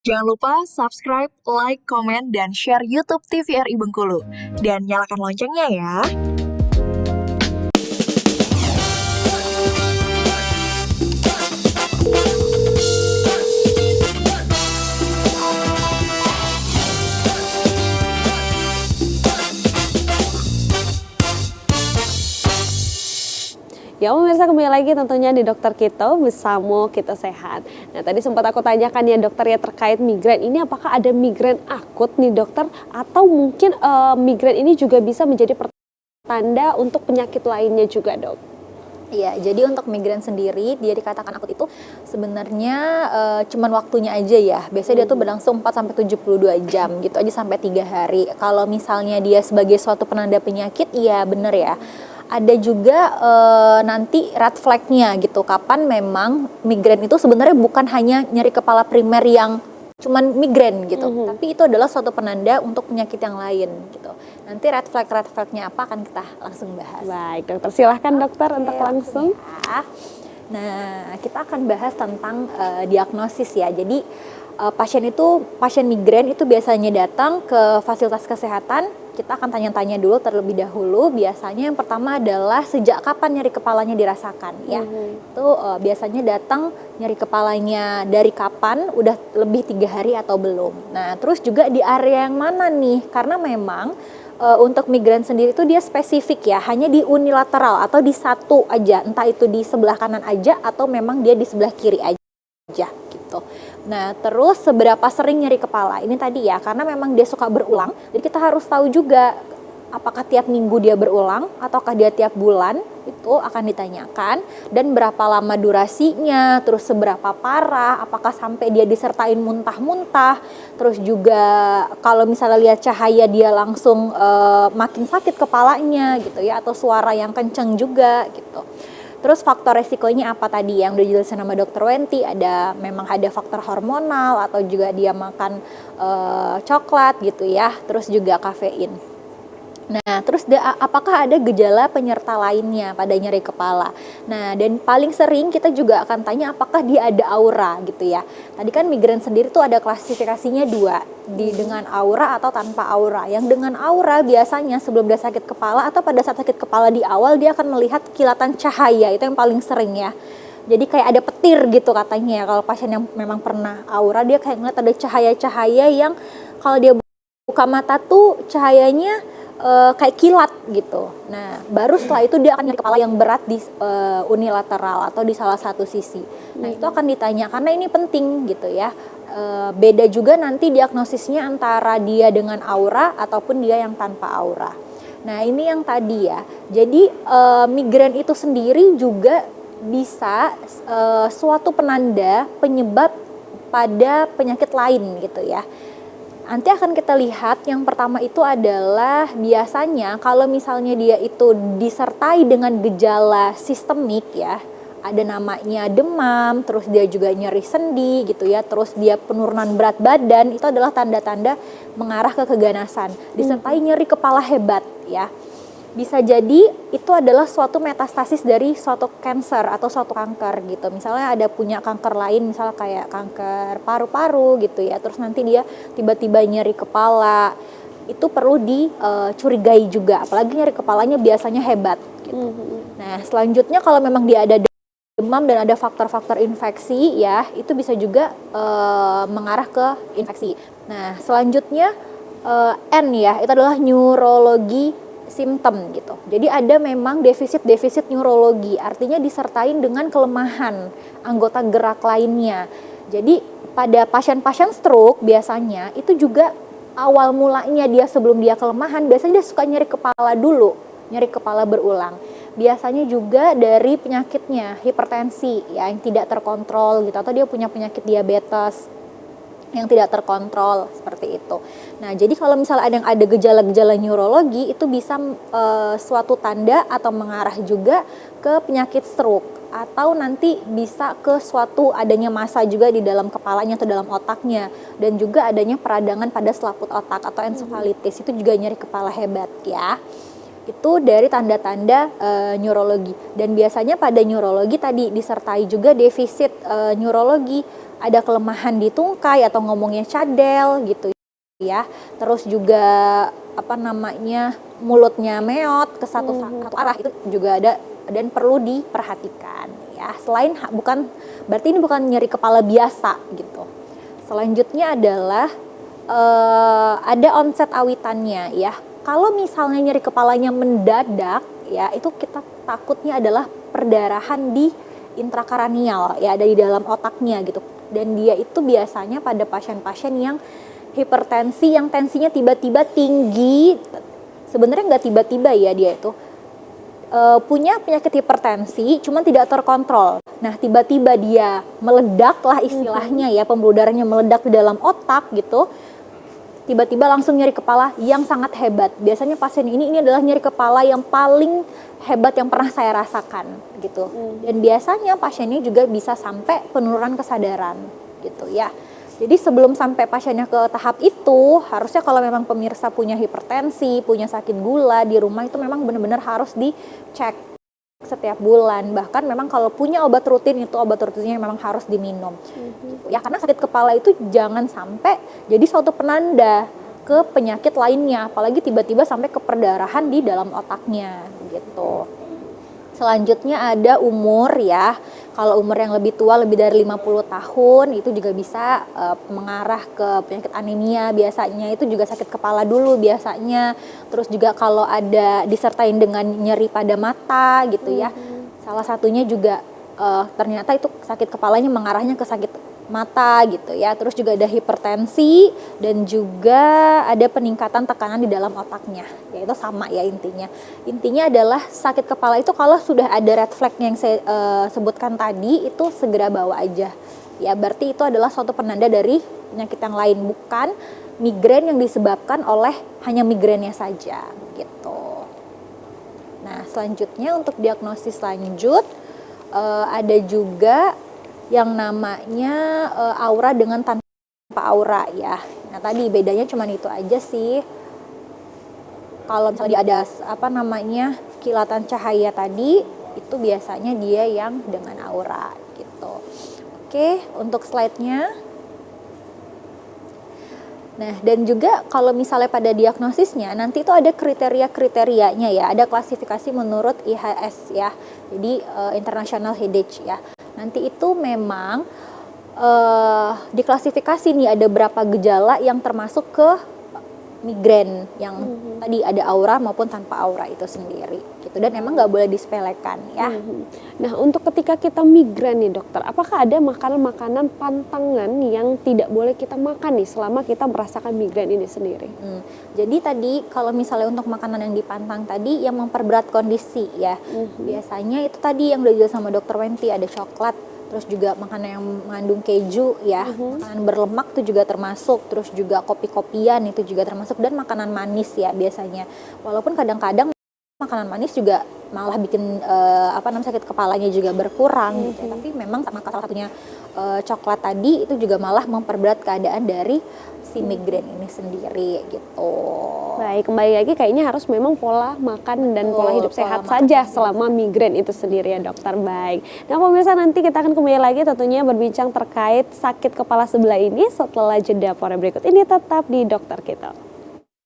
Jangan lupa subscribe, like, komen, dan share YouTube TVRI Bengkulu. Dan nyalakan loncengnya ya. Ya pemirsa, kembali lagi tentunya di Dokter Kito bersama Kito Sehat. Nah tadi sempat aku tanyakan ya dokter ya terkait migrain ini, apakah ada migrain akut nih dokter, atau mungkin migrain ini juga bisa menjadi pertanda untuk penyakit lainnya juga dok? Iya, jadi untuk migrain sendiri dia dikatakan akut itu sebenarnya cuman waktunya aja ya. Biasanya dia tuh berlangsung 4 sampai 72 jam gitu aja sampai 3 hari. Kalau misalnya dia sebagai suatu penanda penyakit, iya bener ya. Ada juga nanti red flag-nya gitu. Kapan memang migrain itu sebenarnya bukan hanya nyeri kepala primer yang cuman migrain gitu, tapi itu adalah suatu penanda untuk penyakit yang lain gitu. Nanti red flag-nya apa akan kita langsung bahas. Baik dokter, silahkan dokter untuk langsung. Ya. Nah, kita akan bahas tentang diagnosis ya. Jadi pasien migrain itu biasanya datang ke fasilitas kesehatan. Kita akan tanya-tanya dulu terlebih dahulu. Biasanya yang pertama adalah sejak kapan nyeri kepalanya dirasakan ya. Itu biasanya datang nyeri kepalanya dari kapan, udah lebih 3 hari atau belum. Nah, terus juga di area yang mana nih? Karena memang untuk migrain sendiri itu dia spesifik ya, hanya di unilateral atau di satu aja, entah itu di sebelah kanan aja atau memang dia di sebelah kiri aja gitu. Nah, terus seberapa sering nyeri kepala? Ini tadi ya, karena memang dia suka berulang. Jadi kita harus tahu juga apakah tiap minggu dia berulang ataukah dia tiap bulan, itu akan ditanyakan, dan berapa lama durasinya, terus seberapa parah, apakah sampai dia disertain muntah-muntah, terus juga kalau misalnya lihat cahaya dia langsung makin sakit kepalanya gitu ya, atau suara yang kenceng juga gitu. Terus faktor resikonya apa tadi yang udah dijelasin sama dokter Wenti, memang ada faktor hormonal atau juga dia makan coklat gitu ya, terus juga kafein. Nah, terus apakah ada gejala penyerta lainnya pada nyeri kepala? Nah, dan paling sering kita juga akan tanya apakah dia ada aura gitu ya. Tadi kan migrain sendiri tuh ada klasifikasinya 2, dengan aura atau tanpa aura. Yang dengan aura biasanya sebelum dia sakit kepala atau pada saat sakit kepala di awal dia akan melihat kilatan cahaya, itu yang paling sering ya. Jadi kayak ada petir gitu katanya ya, kalau pasien yang memang pernah aura dia kayak ngeliat ada cahaya-cahaya yang kalau dia buka mata tuh cahayanya kayak kilat gitu. Nah, baru setelah itu dia akan nyeri kepala yang berat di unilateral atau di salah satu sisi. Nah, itu akan ditanya karena ini penting gitu ya. Beda juga nanti diagnosisnya antara dia dengan aura ataupun dia yang tanpa aura. Nah, ini yang tadi ya. Jadi migrain itu sendiri juga bisa suatu penanda penyebab pada penyakit lain gitu ya. Nanti akan kita lihat yang pertama itu adalah biasanya kalau misalnya dia itu disertai dengan gejala sistemik ya, ada namanya demam, terus dia juga nyeri sendi gitu ya, terus dia penurunan berat badan, itu adalah tanda-tanda mengarah ke keganasan, disertai nyeri kepala hebat ya. Bisa jadi itu adalah suatu metastasis dari suatu cancer atau suatu kanker gitu. Misalnya ada punya kanker lain, misalnya kayak kanker paru-paru gitu ya. Terus nanti dia tiba-tiba nyeri kepala. Itu perlu dicurigai juga, apalagi nyeri kepalanya biasanya hebat gitu. Nah, selanjutnya kalau memang dia ada demam dan ada faktor-faktor infeksi ya, itu bisa juga mengarah ke infeksi. Nah, selanjutnya N ya, itu adalah neurologi simptom gitu. Jadi ada memang defisit neurologi, artinya disertain dengan kelemahan anggota gerak lainnya. Jadi pada pasien-pasien stroke biasanya itu juga awal mulanya dia sebelum dia kelemahan, biasanya dia suka nyeri kepala dulu, nyeri kepala berulang. Biasanya juga dari penyakitnya, hipertensi ya, yang tidak terkontrol gitu, atau dia punya penyakit diabetes yang tidak terkontrol seperti itu. Nah, jadi kalau misalnya ada gejala-gejala neurologi itu bisa suatu tanda atau mengarah juga ke penyakit stroke, atau nanti bisa ke suatu adanya massa juga di dalam kepalanya atau dalam otaknya, dan juga adanya peradangan pada selaput otak atau ensefalitis, itu juga nyeri kepala hebat ya. Itu dari tanda-tanda neurologi. Dan biasanya pada neurologi tadi disertai juga defisit neurologi ada kelemahan di tungkai atau ngomongnya cadel gitu ya. Terus juga mulutnya meot ke satu arah, itu juga ada dan perlu diperhatikan ya. Selain berarti ini bukan nyeri kepala biasa gitu. Selanjutnya adalah ada onset awitannya ya. Kalau misalnya nyeri kepalanya mendadak ya, itu kita takutnya adalah perdarahan di intrakranial ya, ada di dalam otaknya gitu. Dan dia itu biasanya pada pasien-pasien yang hipertensi, yang tensinya tiba-tiba tinggi. Sebenarnya nggak tiba-tiba ya, dia itu punya penyakit hipertensi cuman tidak terkontrol. Nah, tiba-tiba dia meledak lah istilahnya ya, pembuluh darahnya meledak di dalam otak gitu. Tiba-tiba langsung nyeri kepala yang sangat hebat. Biasanya pasien ini adalah nyeri kepala yang paling hebat yang pernah saya rasakan gitu. Dan biasanya pasien ini juga bisa sampai penurunan kesadaran gitu ya. Jadi sebelum sampai pasiennya ke tahap itu, harusnya kalau memang pemirsa punya hipertensi, punya sakit gula di rumah, itu memang benar-benar harus dicek setiap bulan. Bahkan memang kalau punya obat rutin, itu obat rutinnya memang harus diminum. Ya, karena sakit kepala itu jangan sampai jadi suatu penanda ke penyakit lainnya, apalagi tiba-tiba sampai ke perdarahan di dalam otaknya gitu. Selanjutnya ada umur ya. Kalau umur yang lebih tua, lebih dari 50 tahun, itu juga bisa mengarah ke penyakit anemia. Biasanya itu juga sakit kepala dulu biasanya. Terus juga kalau ada disertain dengan nyeri pada mata gitu ya. Salah satunya juga ternyata itu sakit kepalanya mengarahnya ke sakit mata gitu ya. Terus juga ada hipertensi dan juga ada peningkatan tekanan di dalam otaknya. Ya itu sama ya intinya. Intinya adalah sakit kepala itu kalau sudah ada red flag yang saya sebutkan tadi, itu segera bawa aja. Ya berarti itu adalah suatu penanda dari penyakit yang lain, bukan migrain yang disebabkan oleh hanya migrainnya saja gitu. Nah, selanjutnya untuk diagnosis lanjut ada juga yang namanya aura dengan tanpa aura ya. Nah, tadi bedanya cuma itu aja sih. Kalau misalnya ada kilatan cahaya tadi, itu biasanya dia yang dengan aura gitu. Oke, untuk slide-nya. Nah, dan juga kalau misalnya pada diagnosisnya, nanti itu ada kriteria-kriterianya ya, ada klasifikasi menurut IHS ya, jadi International Headache ya. Nanti itu memang diklasifikasi nih ada berapa gejala yang termasuk ke migrain yang tadi ada aura maupun tanpa aura itu sendiri gitu, dan emang nggak boleh disepelekan ya. Nah, untuk ketika kita migrain nih dokter, apakah ada makanan-makanan pantangan yang tidak boleh kita makan nih selama kita merasakan migrain ini sendiri? Jadi tadi kalau misalnya untuk makanan yang dipantang tadi yang memperberat kondisi ya, biasanya itu tadi yang udah jelas sama dokter Wenti, ada coklat, terus juga makanan yang mengandung keju ya, makanan berlemak itu juga termasuk, terus juga kopi-kopian itu juga termasuk, dan makanan manis ya biasanya. Walaupun kadang-kadang makanan manis juga malah bikin sakit kepalanya juga berkurang gitu ya. Tapi memang salah satunya coklat tadi itu juga malah memperberat keadaan dari si migrain ini sendiri gitu. Baik, kembali lagi kayaknya harus memang pola makan dan pola hidup sehat saja selama migrain itu sendiri ya dokter. Baik. Nah pemirsa, nanti kita akan kembali lagi tentunya berbincang terkait sakit kepala sebelah ini setelah jeda pore berikut ini, tetap di Dokter Kita.